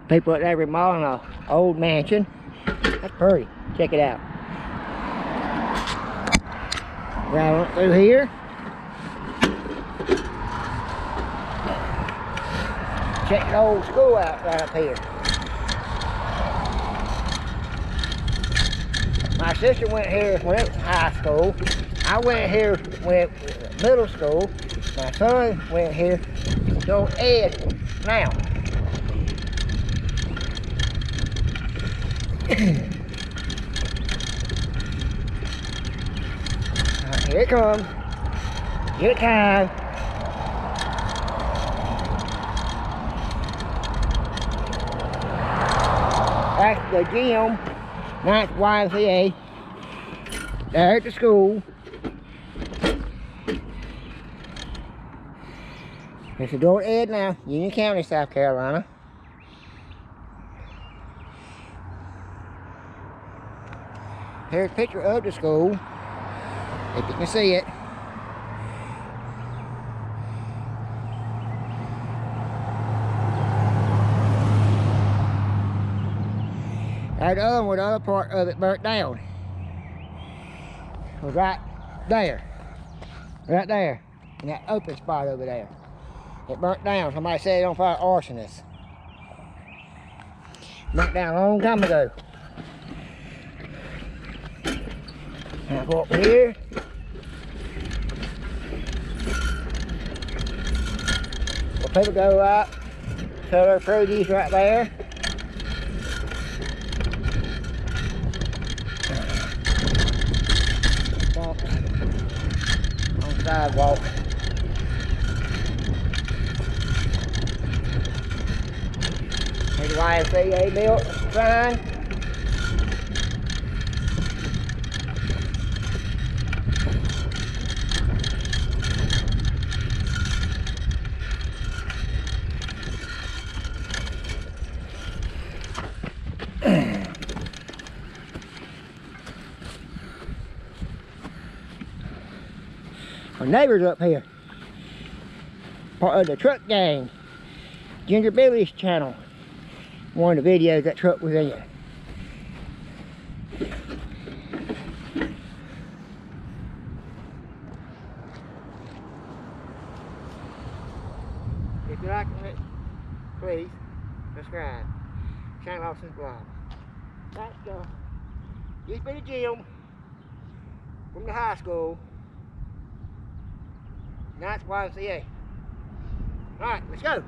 People up there remodeling an old mansion. That's pretty. Check it out. Right through here. Check the old school out right up here. My sister went here when it was high school. I went here when it was middle school. My son went here to Ed now. Right, here it comes. Give it time. That's the gym. That's YMCA. There at the school. It's the door to Ed now, Union County, South Carolina. Here's a picture of the school, if you can see it. There's the other one, the other part of it burnt down. It was right there, in that open spot over there. It burnt down. Somebody set it on fire, arsonists. Burnt down a long time ago. Now go up here. Well, people go out, sell their produce right there. Walk on the sidewalk. There's the YMCA built sign. Our neighbors up here, part of the truck gang, Ginger Billy's channel. One of the videos that truck was in. If you like it, please subscribe. Shane Lawson's blog. That's used to be the gym from the high school. Now it's YMCA. Alright, let's go.